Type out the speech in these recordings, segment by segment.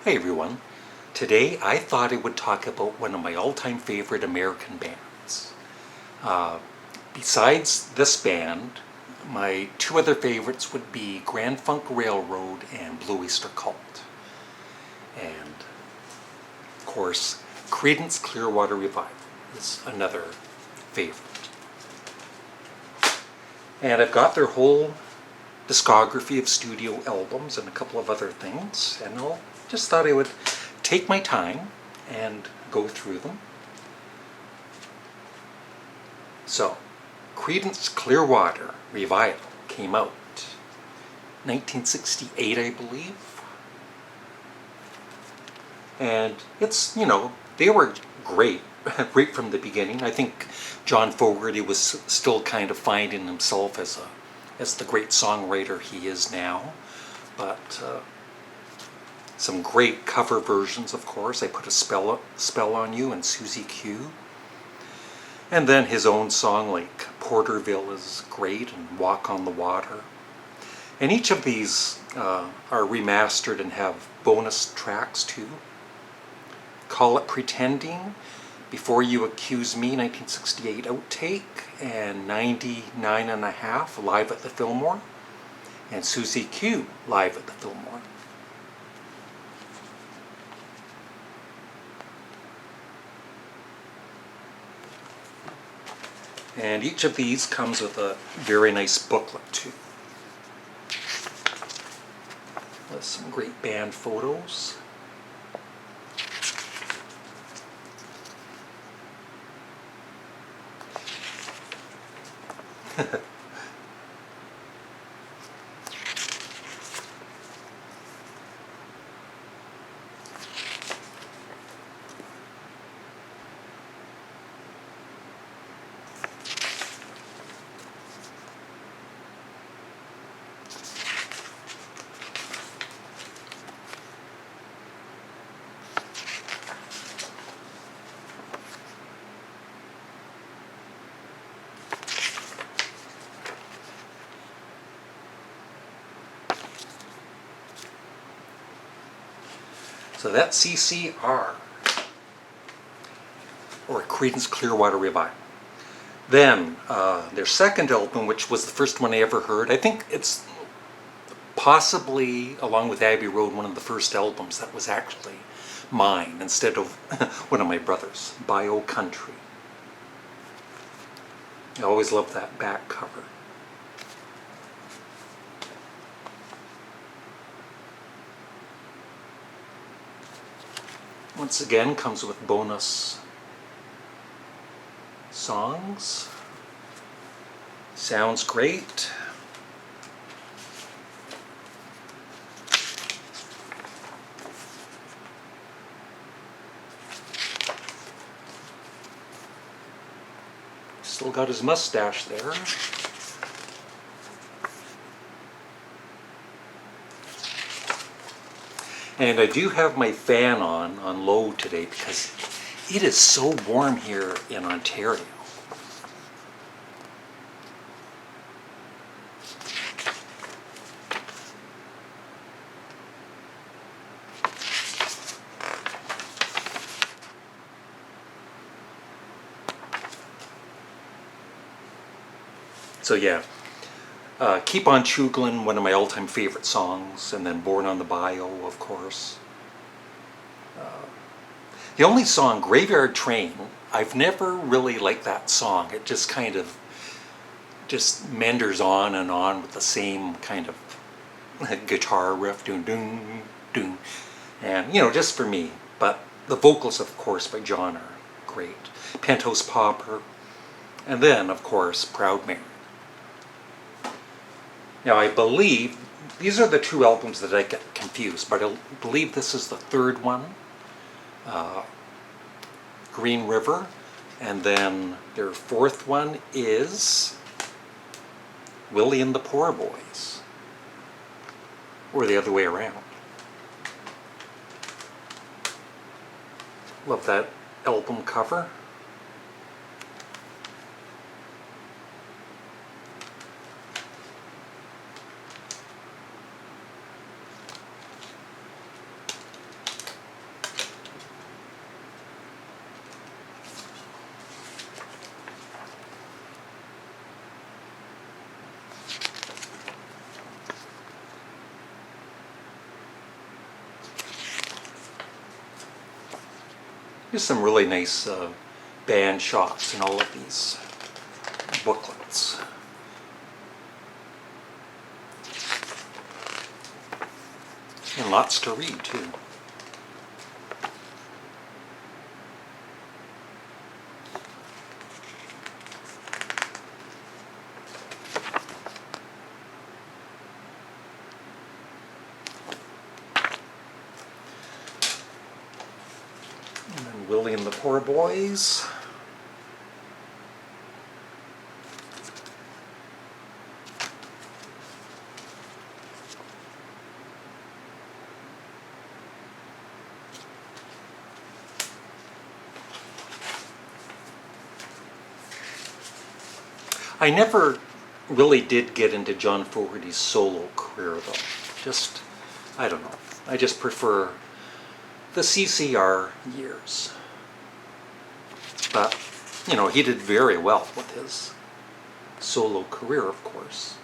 Hi everyone. Today I thought I would talk about one of my all-time favorite American bands. Besides this band, my two other favorites would be Grand Funk Railroad and Blue Oyster Cult. And of course, Creedence Clearwater Revival is another favorite. And I've got their whole discography of studio albums and a couple of other things, and I just thought I would take my time and go through them. So, Creedence Clearwater Revival came out 1968, I believe. And it's, they were great, right from the beginning. I think John Fogerty was still kind of finding himself as the great songwriter he is now. But some great cover versions, of course. I Put a Spell on You and Susie Q. And then his own song like Porterville is great, and Walk on the Water. And each of these are remastered and have bonus tracks too. Call It Pretending, Before You Accuse Me, 1968 outtake, and 99 and a half live at the Fillmore, and Susie Q live at the Fillmore. And each of these comes with a very nice booklet too, with some great band photos. So that's CCR, or Creedence Clearwater Revival. Then their second album, which was the first one I ever heard, I think it's possibly, along with Abbey Road, one of the first albums that was actually mine instead of one of my brother's, Bayou Country. I always loved that back cover. Once again, comes with bonus songs. Sounds great. Still got his mustache there. And I do have my fan on low today because it is so warm here in Ontario. So yeah, Keep on Chooglin', one of my all-time favorite songs, and then Born on the Bayou, of course. The only song, Graveyard Train, I've never really liked that song. It just kind of just meanders on and on with the same kind of guitar riff, doom, doom, doom. And, just for me. But the vocals, of course, by John are great. Penthouse Pauper, and then, of course, Proud Mary. Now, I believe, these are the two albums that I get confused, but I believe this is the third one, Green River, and then their fourth one is Willie and the Poor Boys, or the other way around. Love that album cover. There's some really nice band shots in all of these booklets. And lots to read too. And then Willie and the Poor Boys. I never really did get into John Fogerty's solo career though. Just, I don't know. I just prefer the CCR years. But, you know, he did very well with his solo career, of course.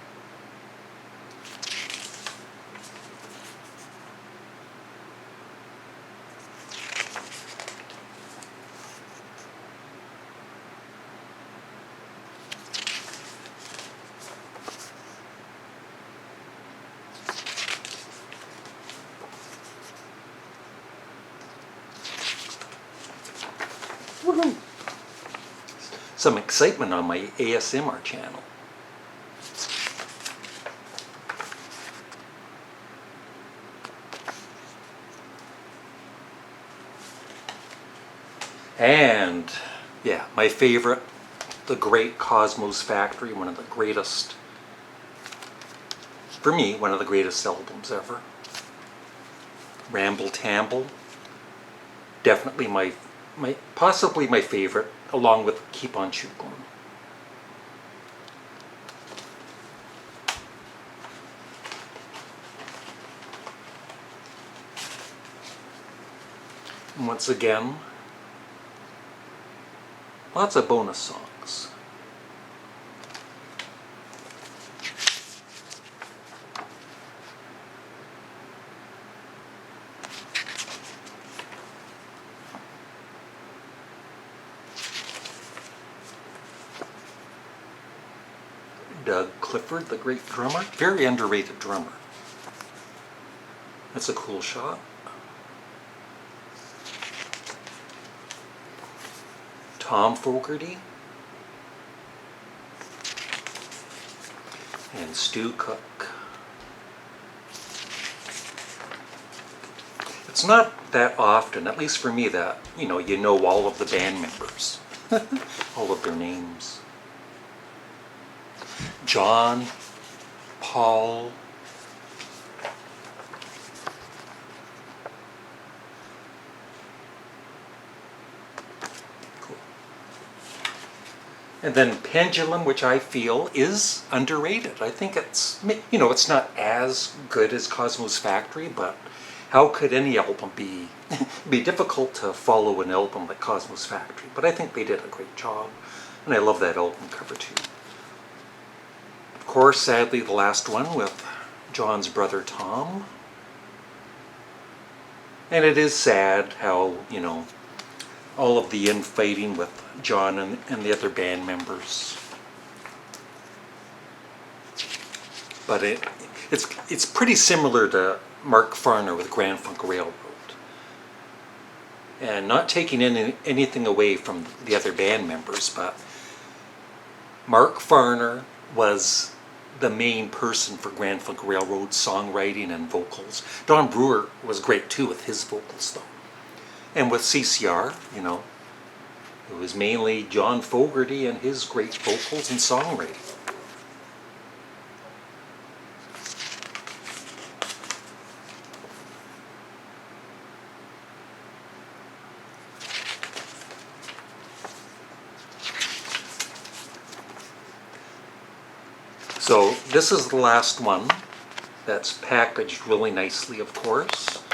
Woohoo! Some excitement on my ASMR channel. And yeah, my favorite, the great COSMO'S Factory, one of the greatest, for me, one of the greatest albums ever. Ramble Tamble, definitely possibly my favorite, along with Keep on Chuklin. And once again, lots of bonus songs. Doug Clifford, the great drummer, very underrated drummer. That's a cool shot. Tom Fogerty and Stu Cook. It's not that often, at least for me, that you know all of the band members, all of their names. John, Paul, cool. And then Pendulum, which I feel is underrated. I think it's, it's not as good as COSMO'S Factory, but how could any album be difficult to follow an album like COSMO'S Factory? But I think they did a great job, and I love that album cover too. Of course, sadly, the last one with John's brother Tom. And it is sad how, all of the infighting with John and the other band members. But it's pretty similar to Mark Farner with Grand Funk Railroad. And not taking anything away from the other band members, but Mark Farner was the main person for Grand Funk Railroad songwriting and vocals. Don Brewer was great too with his vocals though. And with CCR, it was mainly John Fogerty and his great vocals and songwriting. So this is the last one that's packaged really nicely, of course.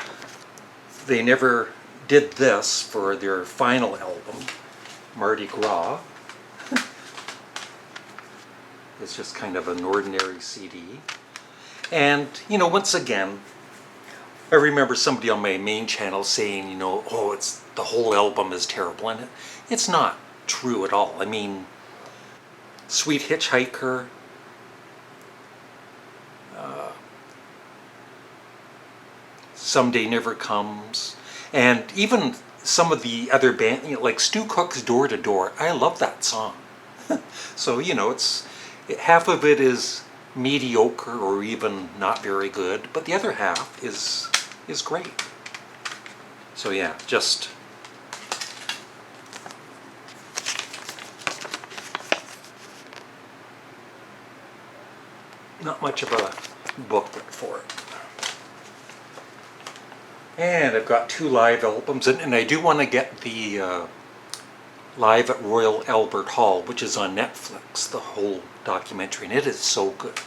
They never did this for their final album, Mardi Gras. It's just kind of an ordinary CD. And, once again, I remember somebody on my main channel saying, you know, oh, it's the whole album is terrible, and it's not true at all. I mean, Sweet Hitchhiker, Someday Never Comes, and even some of the other band, you know, like Stu Cook's Door to Door. I love that song. So, you know, half of it is mediocre or even not very good, but the other half is great. So yeah, just not much of a booklet for it. And I've got 2 live albums, and I do want to get the Live at Royal Albert Hall, which is on Netflix, the whole documentary, and it is so good.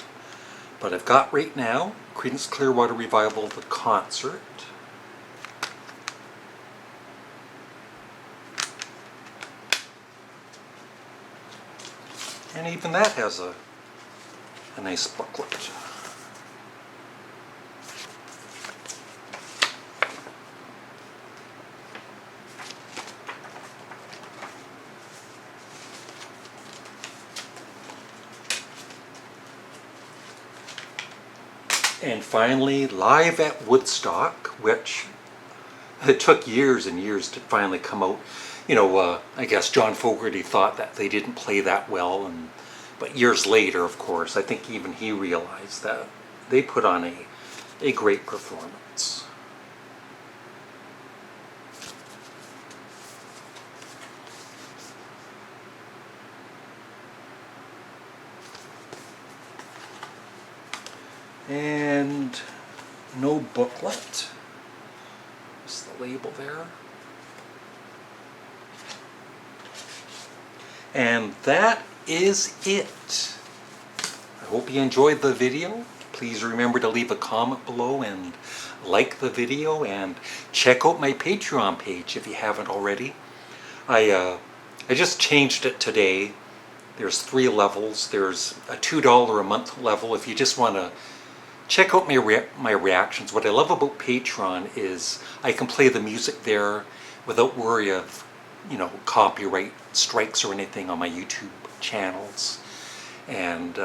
But I've got right now Creedence Clearwater Revival, the concert. And even that has a nice booklet. And finally, Live at Woodstock, which it took years and years to finally come out. You know, I guess John Fogerty thought that they didn't play that well, but years later, of course, I think even he realized that they put on a great performance. And no booklet. Just the label there. And that is it. I hope you enjoyed the video. Please remember to leave a comment below and like the video, and check out my Patreon page if you haven't already. I just changed it today. There's 3 levels. There's a $2 a month level if you just want to check out my reactions. What I love about Patreon is I can play the music there without worry of, you know, copyright strikes or anything on my YouTube channels. And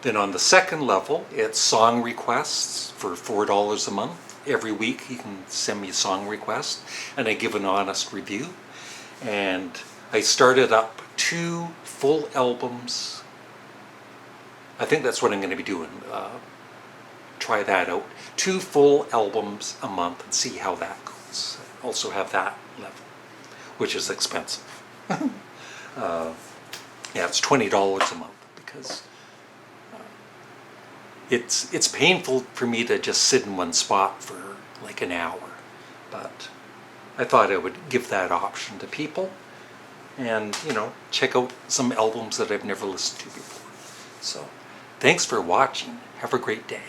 then on the second level, it's song requests for $4 a month. Every week you can send me a song request and I give an honest review. And I started up 2 full albums. I think that's what I'm going to be doing. Try that out. 2 full albums a month and see how that goes. Also have that level, which is expensive. Yeah, it's $20 a month because it's painful for me to just sit in one spot for like an hour. But I thought I would give that option to people and, you know, check out some albums that I've never listened to before. So, thanks for watching. Have a great day.